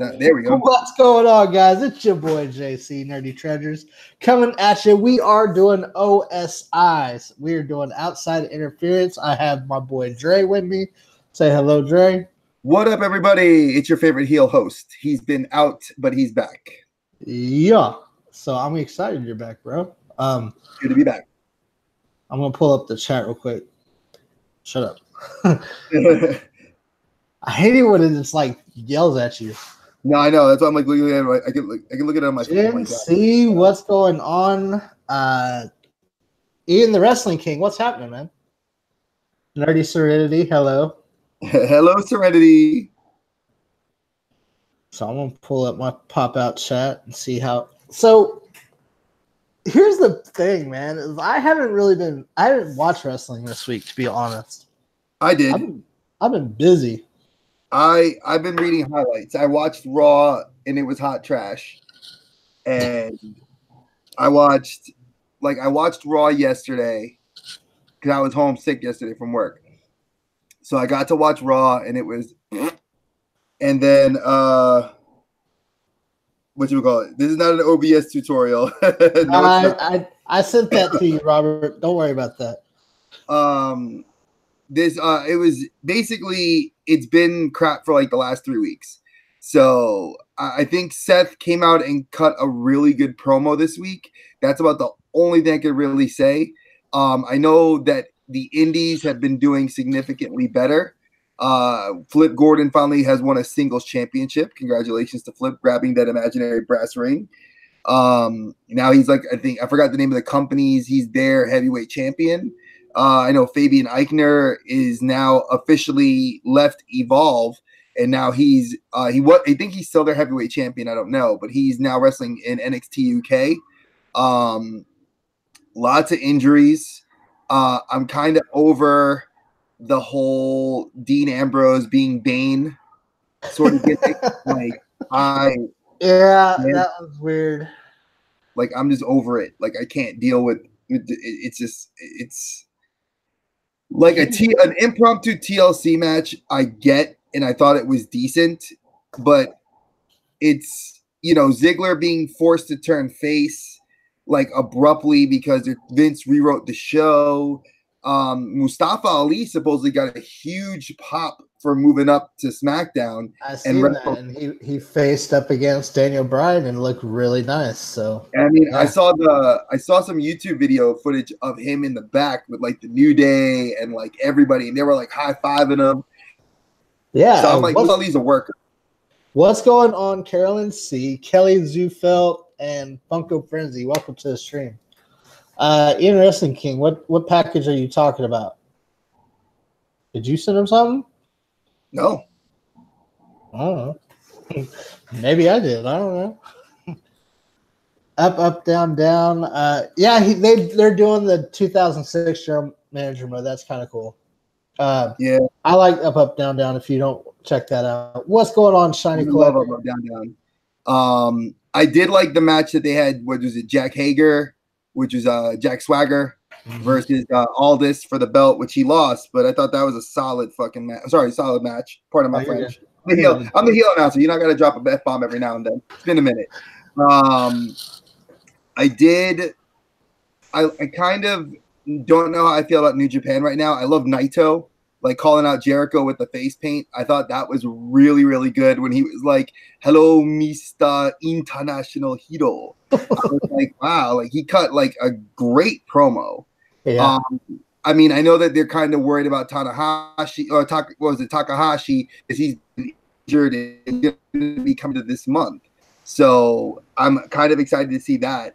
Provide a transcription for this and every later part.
There we go. What's going on, guys? It's your boy JC Nerdy Treasures coming at you. We are doing OSIs. We are doing outside interference. I have my boy Dre with me. Say hello, Dre. What up, everybody? It's your favorite heel host. He's been out, but he's back. Yeah. So I'm excited you're back, bro. Good to be back. I'm gonna pull up the chat real quick. Shut up. I hate it when it just like yells at you. No, I know. That's why I'm like looking at it. I can look at it on my phone. See what's going on. Ian the Wrestling King, what's happening, man? Nerdy Serenity, hello. Hello, Serenity. So I'm gonna pull up my pop-out chat and see how. So here's the thing, man. Is I haven't watched wrestling this week, to be honest. I did. I've been busy. I've been reading highlights. I watched Raw and it was hot trash. And I watched Raw yesterday because I was homesick yesterday from work. So I got to watch Raw and it was, and then what you call it? This is not an OBS tutorial. No, I sent that to you, Robert. Don't worry about that. It was basically, it's been crap for like the last 3 weeks. So I think Seth came out and cut a really good promo this week. That's about the only thing I could really say. I know that the indies have been doing significantly better. Flip Gordon finally has won a singles championship. Congratulations to Flip grabbing that imaginary brass ring. Now he's like, I forgot the name of the companies. He's their heavyweight champion. I know Fabian Eichner is now officially left Evolve, and now I think he's still their heavyweight champion. I don't know, but he's now wrestling in NXT UK. Lots of injuries. I'm kind of over the whole Dean Ambrose being Bane sort of gimmick. That was weird. Like, I'm just over it. Like, I can't deal with it. It's like an impromptu TLC match. I get, and I thought it was decent, but it's, Ziggler being forced to turn face like abruptly because Vince rewrote the show. Mustafa Ali supposedly got a huge pop for moving up to SmackDown. I seen that, and he faced up against Daniel Bryan and looked really nice. So I saw some YouTube video footage of him in the back with like the New Day and like everybody, and they were like high-fiving him. Yeah, so I'm like, Ali's a worker. What's going on, Carolyn C, Kelly Zufelt, and Funko Frenzy? Welcome to the stream. Ian Wrestling King, what package are you talking about? Did you send him something? No. I don't know. Maybe I did. I don't know. Up, down, down. They're doing the 2006 General Manager mode. That's kind of cool. Yeah. I like up, down, down. If you don't check that out, what's going on, Shiny Collector? Up, down, down. I did like the match that they had. What was it? Jack Hager, which is Jack Swagger versus Aldis for the belt, which he lost. But I thought that was a solid fucking match. Sorry, solid match. Pardon my French. I'm the heel announcer. You're not gonna drop a F-bomb every now and then. It's been a minute. I kind of don't know how I feel about New Japan right now. I love Naito, like calling out Jericho with the face paint. I thought that was really, really good when he was like, "Hello, Mr. International Hero." I was like, wow, like he cut like a great promo. Yeah. I mean, I know that they're kind of worried about Takahashi, because he's injured and going to be coming to this month. So I'm kind of excited to see that.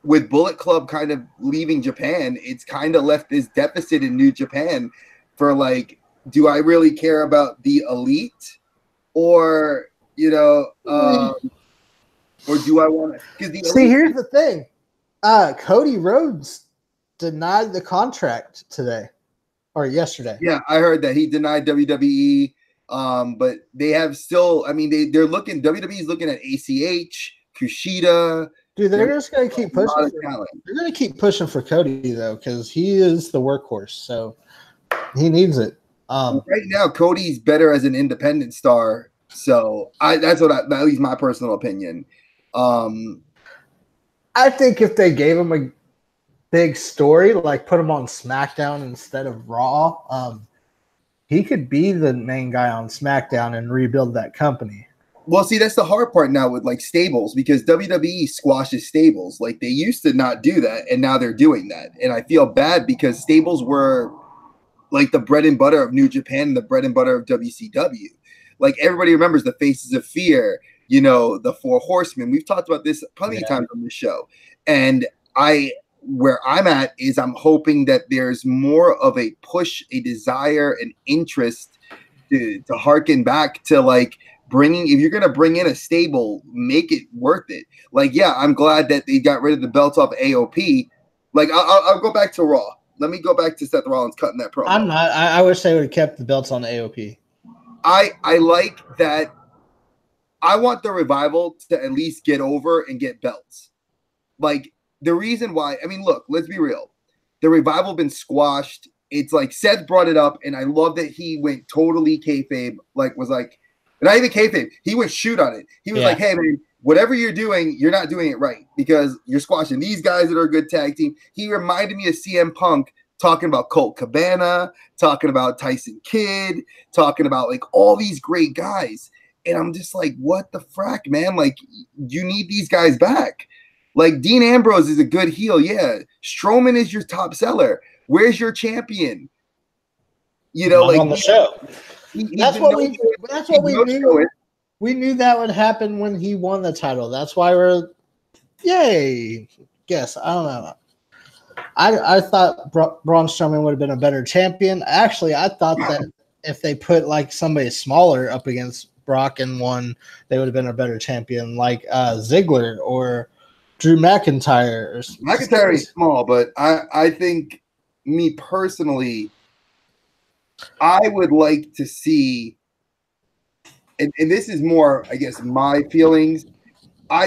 With Bullet Club kind of leaving Japan, it's kind of left this deficit in New Japan for like, do I really care about the elite, or or do I want to? See, here's the thing. Cody Rhodes denied the contract today or yesterday. Yeah, I heard that he denied WWE. But they have still. I mean, they're looking. WWE's looking at ACH, Kushida. Dude, they're just going to keep pushing. They're going to keep pushing for Cody though, because he is the workhorse. So he needs it. Right now, Cody's better as an independent star So that's at least my personal opinion. I think if they gave him a big story, like put him on SmackDown instead of Raw, he could be the main guy on SmackDown and rebuild that company. Well, see, that's the hard part now with like stables, because WWE squashes stables. Like they used to not do that, and now they're doing that. And I feel bad because stables were like the bread and butter of New Japan and the bread and butter of WCW. Like everybody remembers the Faces of Fear, the Four Horsemen. We've talked about this plenty of times on this show. And where I'm at is I'm hoping that there's more of a push, a desire, an interest to harken back to like if you're going to bring in a stable, make it worth it. Like, yeah, I'm glad that they got rid of the belts off AOP. Like, I'll go back to Raw. Let me go back to Seth Rollins cutting that promo. I'm not. I wish they would have kept the belts on AOP. I like that. I want the Revival to at least get over and get belts. Like, the reason why, I mean, look, let's be real. The Revival been squashed. It's like Seth brought it up, and I love that he went totally kayfabe, not even kayfabe. He would shoot on it. He was like, hey, man, whatever you're doing, you're not doing it right because you're squashing these guys that are a good tag team. He reminded me of CM Punk talking about Colt Cabana, talking about Tyson Kidd, talking about like all these great guys. And I'm just like, what the frack, man? Like, you need these guys back. Like, Dean Ambrose is a good heel. Yeah. Strowman is your top seller. Where's your champion? Like on the show. That's what we knew. We knew that would happen when he won the title. That's why we're, yay. Guess. I don't know. I thought Braun Strowman would have been a better champion. Actually, I thought that if they put like somebody smaller up against Brock and won, they would have been a better champion, like Ziggler or Drew McIntyre. McIntyre is small, but I think, me personally, I would like to see, and this is more, I guess, my feelings.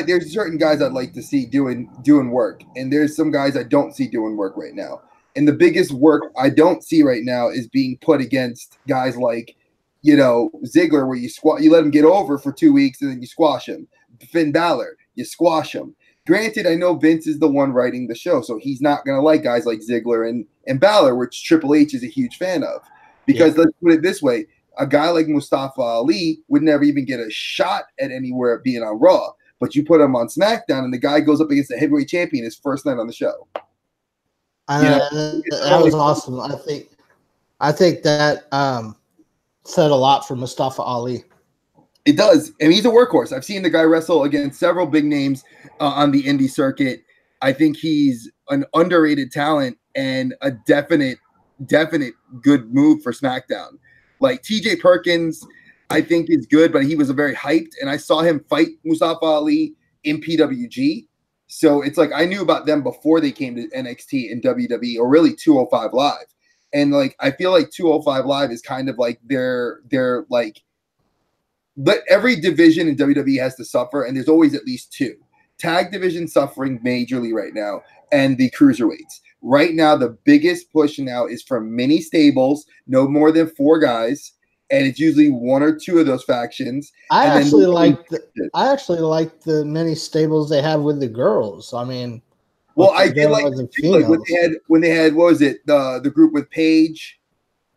There's certain guys I'd like to see doing work, and there's some guys I don't see doing work right now. And the biggest work I don't see right now is being put against guys like, Ziggler, where you let him get over for 2 weeks and then you squash him. Finn Balor, you squash him. Granted, I know Vince is the one writing the show, so he's not going to like guys like Ziggler and Balor, which Triple H is a huge fan of. Because let's put it this way, a guy like Mustafa Ali would never even get a shot at anywhere being on Raw. But you put him on SmackDown, and the guy goes up against the heavyweight champion his first night on the show. That was awesome. I think that said a lot for Mustafa Ali. It does, and he's a workhorse. I've seen the guy wrestle against several big names on the indie circuit. I think he's an underrated talent and a definite good move for SmackDown. Like TJ Perkins, I think is good, but he was a very hyped, and I saw him fight Mustafa Ali in PWG. So it's like I knew about them before they came to NXT and WWE, or really 205 Live. And like I feel like 205 Live is kind of like they're like, but every division in WWE has to suffer, and there's always at least two. Tag division suffering majorly right now, and the cruiserweights. Right now, the biggest push now is for mini stables, no more than 4 guys, and it's usually 1 or 2 of those factions. I actually like the mini stables they have with the girls. I mean, well, I did like when they had what was it, the group with Paige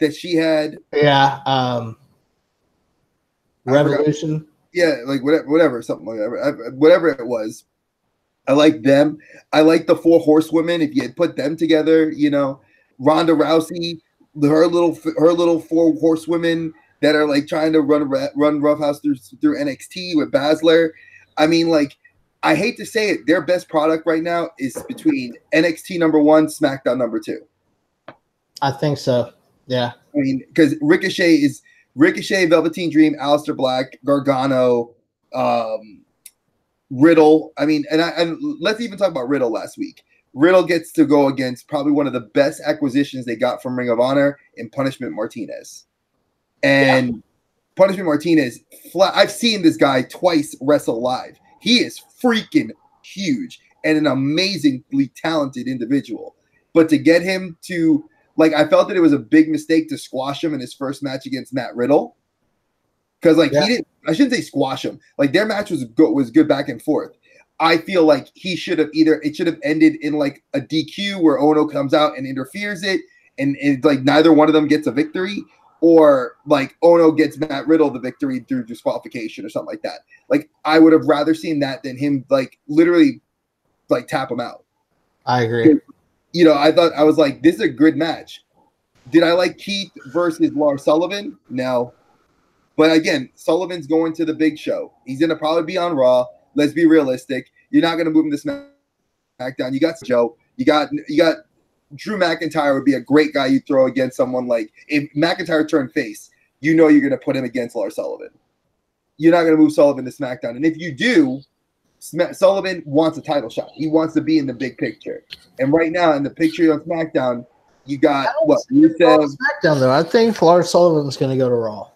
that she had? Yeah, Revolution. Yeah, like whatever, something like that. Whatever it was. I like them. I like the 4 horsewomen. If you had put them together, Ronda Rousey, her little 4 horsewomen that are like trying to run Roughhouse through NXT with Baszler. I mean, like, I hate to say it, their best product right now is between NXT number 1, SmackDown number 2. I think so. Yeah. I mean, because Ricochet, Velveteen Dream, Aleister Black, Gargano, Riddle. I mean, and let's even talk about Riddle last week. Riddle gets to go against probably one of the best acquisitions they got from Ring of Honor in Punishment Martinez. And Punishment Martinez, I've seen this guy twice wrestle live. He is freaking huge and an amazingly talented individual. But to get him to, like, I felt that it was a big mistake to squash him in his first match against Matt Riddle. because like he didn't. I shouldn't say squash him. Like their match was good back and forth. I feel like it should have ended in like a DQ where Ono comes out and interferes it, and it's like neither one of them gets a victory, or like Ono gets Matt Riddle the victory through disqualification or something like that. Like I would have rather seen that than him like literally like tap him out. I agree. You know, I was like, this is a good match. Did I like Keith versus Lars Sullivan? No. But again, Sullivan's going to the big show. He's going to probably be on Raw. Let's be realistic. You're not going to move him to SmackDown. You got Joe. You got Drew McIntyre would be a great guy you throw against someone like if McIntyre turned face, you know you're going to put him against Lars Sullivan. You're not going to move Sullivan to SmackDown. And if you do, Sullivan wants a title shot. He wants to be in the big picture. And right now in the picture on SmackDown, you got what? SmackDown though. I think Lars Sullivan's going to go to Raw.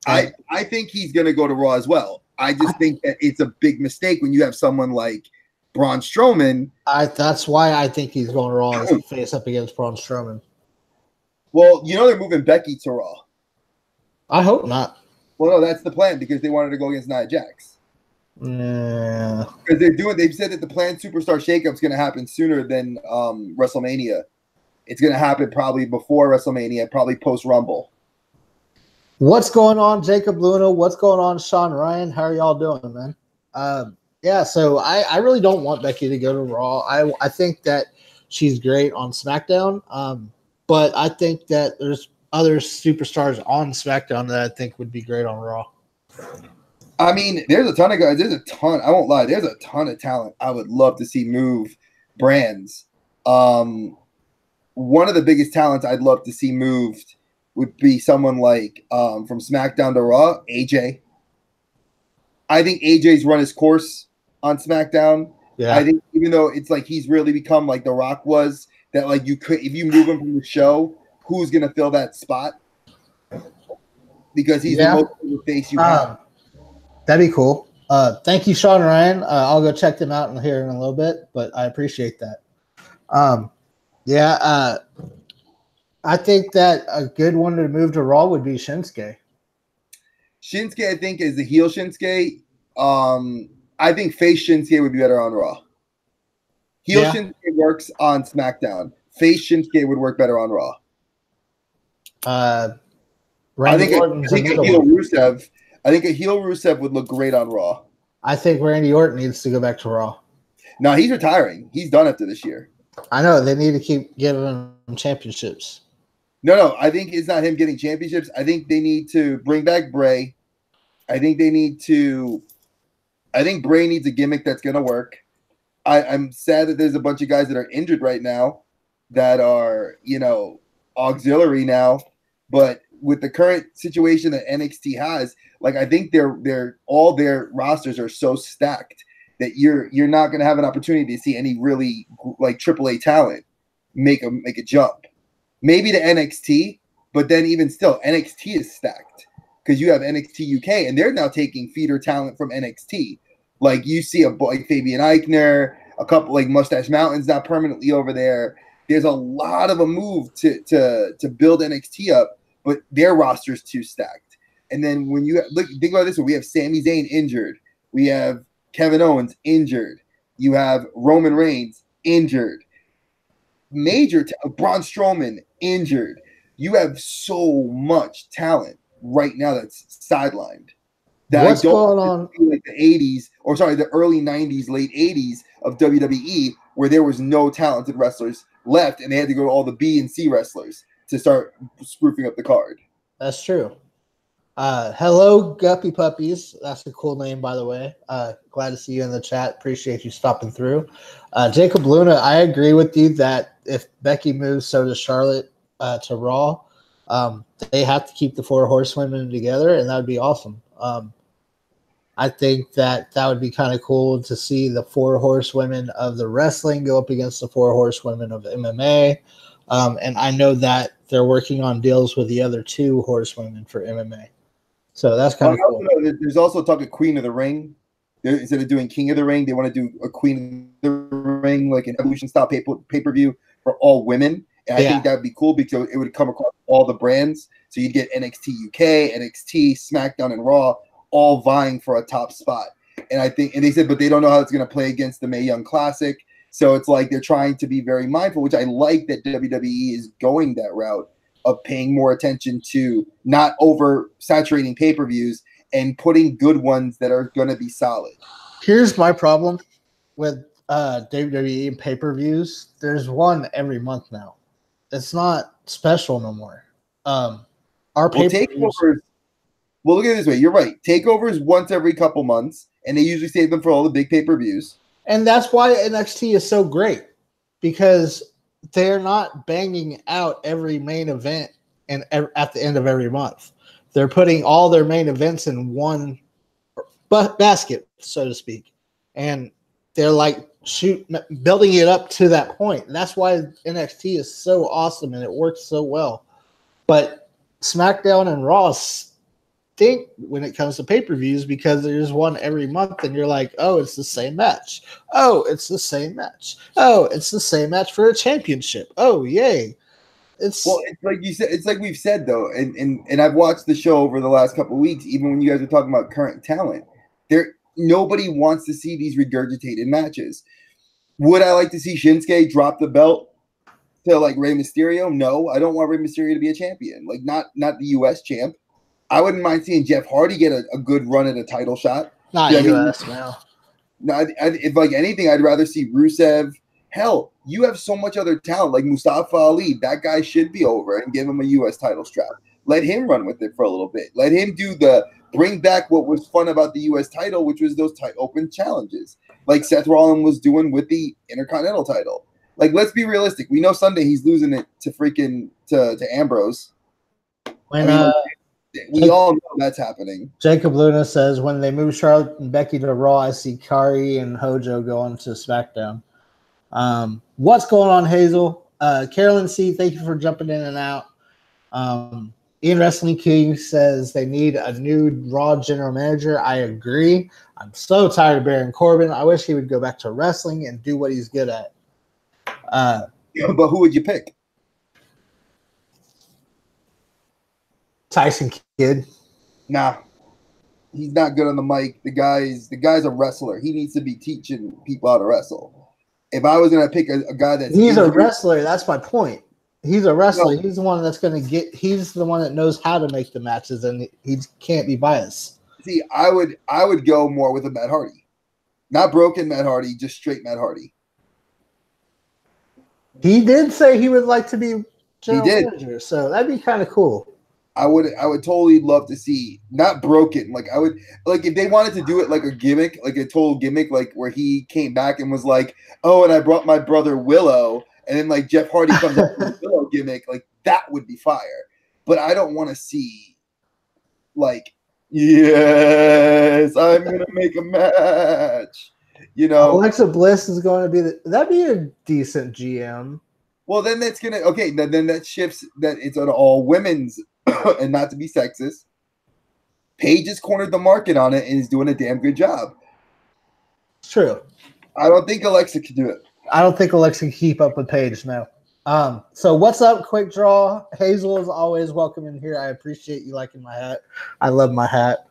I think he's going to go to Raw as well. I just think that it's a big mistake when you have someone like Braun Strowman. That's why I think he's going to Raw as a face up against Braun Strowman. Well, you know they're moving Becky to Raw. I hope not. Well, no, that's the plan because they wanted to go against Nia Jax. Yeah. Because they've said that the planned superstar shakeup is going to happen sooner than WrestleMania. It's going to happen probably before WrestleMania, probably post Rumble. What's going on, Jacob Luna? What's going on, Sean Ryan? How are y'all doing, man? Yeah, so I really don't want Becky to go to Raw. I think that she's great on SmackDown, but I think that there's other superstars on SmackDown that I think would be great on Raw. I mean, there's a ton of guys. There's a ton. I won't lie. There's a ton of talent I would love to see move brands. One of the biggest talents I'd love to see moved would be someone like from SmackDown to Raw, AJ. I think AJ's run his course on SmackDown. Yeah. I think even though it's like he's really become like The Rock was, that like you could, if you move him from the show, who's gonna fill that spot? Because he's the most face you have. That'd be cool. Thank you, Sean Ryan. I'll go check them out here in a little bit, but I appreciate that. I think that a good one to move to Raw would be Shinsuke. Shinsuke, I think, is the heel Shinsuke. I think face Shinsuke would be better on Raw. Heel Shinsuke works on SmackDown. Face Shinsuke would work better on Raw. I think a heel Rusev. I think a heel Rusev would look great on Raw. I think Randy Orton needs to go back to Raw. No, he's retiring. He's done after this year. I know. They need to keep giving him championships. No. I think it's not him getting championships. I think they need to bring back Bray. I think Bray needs a gimmick that's going to work. I'm sad that there's a bunch of guys that are injured right now that are, auxiliary now. But with the current situation that NXT has, like I think they're all their rosters are so stacked that you're not going to have an opportunity to see any really like AAA talent make a jump. Maybe to NXT, but then even still, NXT is stacked because you have NXT UK and they're now taking feeder talent from NXT. Like you see a boy like Fabian Eichner, a couple like Mustache Mountain's not permanently over there. There's a lot of a move to build NXT up, but their roster's too stacked. And then when you think about this, we have Sami Zayn injured, we have Kevin Owens injured, you have Roman Reigns injured, Braun Strowman injured. You have so much talent right now that's sidelined. What's going on? Like the early 90s, late 80s of WWE, where there was no talented wrestlers left, and they had to go to all the B and C wrestlers to start spoofing up the card. That's true. Hello, Guppy Puppies. That's a cool name, by the way. Glad to see you in the chat. Appreciate you stopping through. Jacob Luna, I agree with you that if Becky moves, so does Charlotte to Raw. They have to keep the four horsewomen together, and that would be awesome. I think that would be kind of cool to see the four horsewomen of the wrestling go up against the four horsewomen of MMA. And I know that they're working on deals with the other two horsewomen for MMA. So that's kind of cool. There's also talk of Queen of the Ring. Instead of doing King of the Ring, they want to do a Queen of the Ring, like an Evolution style pay-per-view for all women. And I think that would be cool because it would come across all the brands. So you'd get NXT UK, NXT, SmackDown, and Raw all vying for a top spot. And I think, and they said, but they don't know how it's going to play against the Mae Young Classic. So it's like they're trying to be very mindful, which I like that WWE is going that route of paying more attention to not oversaturating pay-per-views and putting good ones that are going to be solid. Here's my problem with WWE and pay-per-views. There's one every month now. It's not special no more. Our pay-per-views. Well, look at it this way. You're right. Takeovers once every couple months, and they usually save them for all the big pay-per-views. And that's why NXT is so great, because they're not banging out every main event at the end of every month. They're putting all their main events in one basket, so to speak. And they're like building it up to that point. And that's why NXT is so awesome and it works so well. But SmackDown and Raw stink when it comes to pay-per-views because there's one every month and you're like, oh, it's the same match. Oh, it's the same match. Oh, it's the same match for a championship. Oh, yay. It's like you said, it's like we've said though, and I've watched the show over the last couple of weeks, even when you guys are talking about current talent. Nobody wants to see these regurgitated matches. Would I like to see Shinsuke drop the belt to like Rey Mysterio? No, I don't want Rey Mysterio to be a champion. Like not the US champ. I wouldn't mind seeing Jeff Hardy get a good run at a title shot. Not US now. No, if like anything, I'd rather see Rusev. Hell, you have so much other talent like Mustafa Ali. That guy should be over and give him a US title strap. Let him run with it for a little bit. Let him bring back what was fun about the US title, which was those open challenges, like Seth Rollins was doing with the Intercontinental title. Like, let's be realistic. We know Sunday he's losing it to Ambrose. We all know that's happening. Jacob Luna says, when they move Charlotte and Becky to Raw, I see Kari and Hojo going to SmackDown. What's going on, Hazel? Carolyn C., thank you for jumping in and out. Ian Wrestling King says they need a new Raw general manager. I agree. I'm so tired of Baron Corbin. I wish he would go back to wrestling and do what he's good at. But who would you pick? Tyson Kidd. Nah, he's not good on the mic. The guy's a wrestler. He needs to be teaching people how to wrestle. If I was gonna pick a guy he's a wrestler, that's my point. He's a wrestler. No. He's the one that's gonna he's the one that knows how to make the matches, and he can't be biased. See, I would go more with a Matt Hardy, not broken Matt Hardy, just straight Matt Hardy. He did say he would like to be general manager, so that'd be kind of cool. I would totally love to see, not broken. Like I would like if they wanted to do it like a gimmick, like a total gimmick, like where he came back and was like, oh, and I brought my brother Willow, and then like Jeff Hardy comes up with a Willow gimmick, like that would be fire. But I don't want to see like, yes, I'm gonna make a match. You know, Alexa Bliss is going to be that'd be a decent GM. Well, then that's gonna then that shifts that it's an all women's. And not to be sexist, Paige has cornered the market on it and is doing a damn good job. It's true. I don't think Alexa can do it. I don't think Alexa can keep up with Paige now. So what's up, Quick Draw? Hazel is always welcome in here. I appreciate you liking my hat. I love my hat.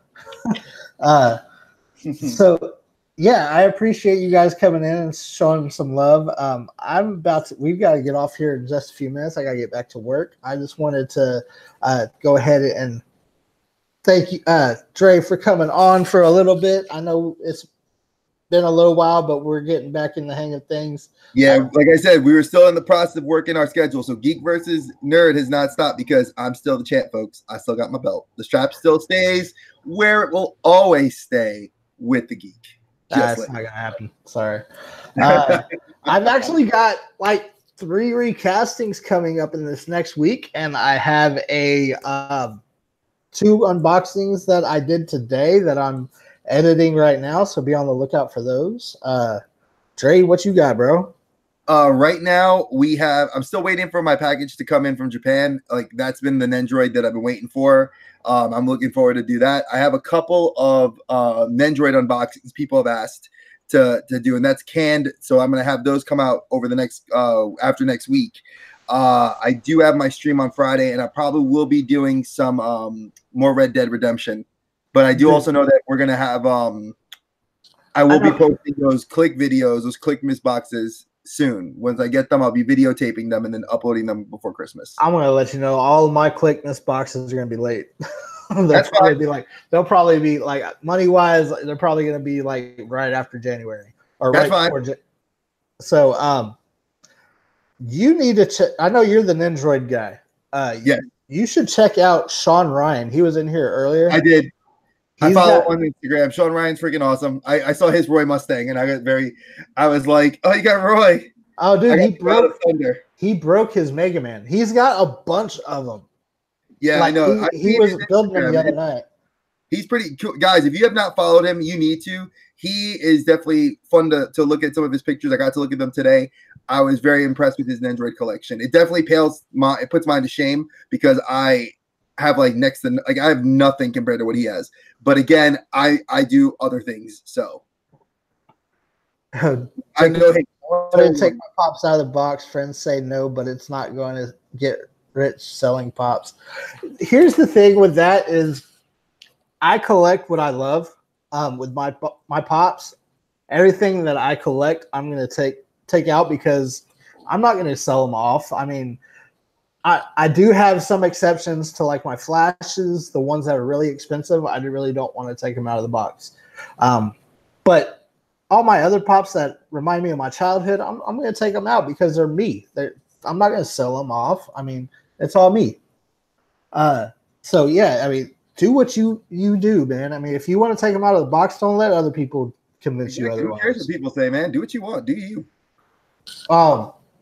So yeah, I appreciate you guys coming in and showing some love. We've got to get off here in just a few minutes. I got to get back to work. I just wanted to go ahead and thank you, Dre, for coming on for a little bit. I know it's been a little while, but we're getting back in the hang of things. Yeah, like I said, we were still in the process of working our schedule. So Geek versus Nerd has not stopped because I'm still the champ, folks. I still got my belt. The strap still stays where it will always stay with the Geek. That's not gonna happen. Sorry. I've actually got like 3 recastings coming up in this next week, and I have a 2 unboxings that I did today that I'm editing right now. So be on the lookout for those. Dre, what you got, bro? Right now I'm still waiting for my package to come in from Japan. Like that's been the Nendroid that I've been waiting for. I'm looking forward to do that. I have a couple of Nendroid unboxings people have asked to do, and that's canned. So I'm going to have those come out over the next after next week. I do have my stream on Friday, and I probably will be doing some more Red Dead Redemption. But I do also know that we're gonna have I will be posting those click videos, those click miss boxes soon. Once I get them, I'll be videotaping them and then uploading them before Christmas. I'm gonna let you know all of my click miss boxes are gonna be late. That's probably they'll probably be like money wise, they're probably gonna be like right after January or that's right fine. before. So you need to check. I know you're the Nindroid guy. Yes. You should check out Sean Ryan. He was in here earlier. I did. I follow him on Instagram. Sean Ryan's freaking awesome. I saw his Roy Mustang and I was like, oh, you got Roy. Oh, dude, he broke his Mega Man. He's got a bunch of them. Yeah, like, I know. He was building them the other night. He's pretty cool. Guys, if you have not followed him, you need to. He is definitely fun to look at some of his pictures. I got to look at them today. I was very impressed with his Android collection. It definitely puts mine to shame because I have I have nothing compared to what he has. But again, I do other things. So I know. Take my pops out of the box. Friends say no, but it's not going to get rich selling pops. Here's the thing with that is I collect what I love. With my pops, everything that I collect, I'm going to take out because I'm not going to sell them off. I mean, I do have some exceptions to like my flashes, the ones that are really expensive. I really don't want to take them out of the box. But all my other pops that remind me of my childhood, I'm going to take them out because they're me. I'm not going to sell them off. I mean, it's all me. So yeah, I mean, do what you do, man. I mean, if you want to take them out of the box, don't let other people convince you otherwise. Who cares what people say, man? Do what you want. Do you?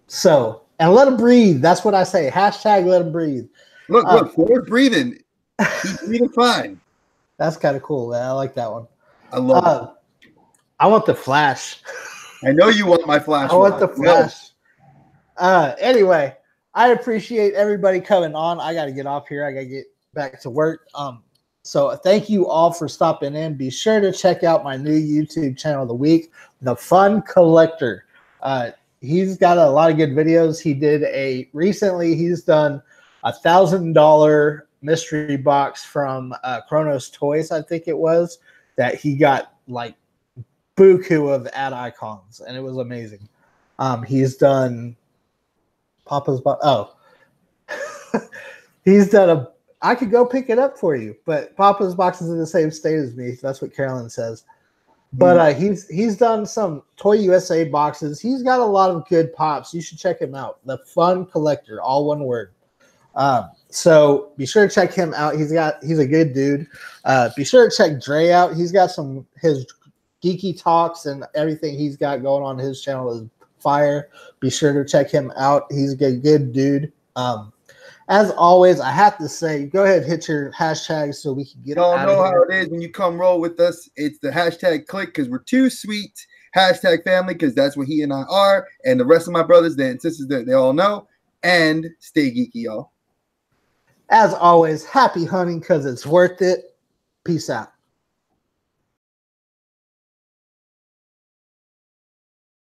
So and let them breathe. That's what I say. Hashtag let them breathe. Look, Ford's breathing. He's breathing fine. That's kind of cool, man. I like that one. I love it. I want the Flash. I know you want my Flash. I want the Flash. No. Anyway, I appreciate everybody coming on. I got to get off here. I got to get back to work. So thank you all for stopping in. Be sure to check out my new YouTube channel of the week, The Fun Collector. He's got a lot of good videos. Recently he's done $1,000 mystery box from Kronos Toys, I think it was, that he got like buku of ad icons, and it was amazing. He's done Papa's box. Oh, he's done I could go pick it up for you, but Papa's box is in the same state as me. That's what Carolyn says. But he's done some Toy USA boxes. He's got a lot of good pops. You should check him out. The Fun Collector, all one word. So be sure to check him out. He's a good dude. Be sure to check Dre out. He's got his geeky talks and everything he's got going on his channel is fire. Be sure to check him out. He's a good dude. As always, I have to say, go ahead and hit your hashtag so we can get out of here. Y'all know how it is when you come roll with us. It's the hashtag click because we're too sweet. Hashtag family because that's what he and I are. And the rest of my brothers and sisters, they all know. And stay geeky, y'all. As always, happy hunting because it's worth it. Peace out.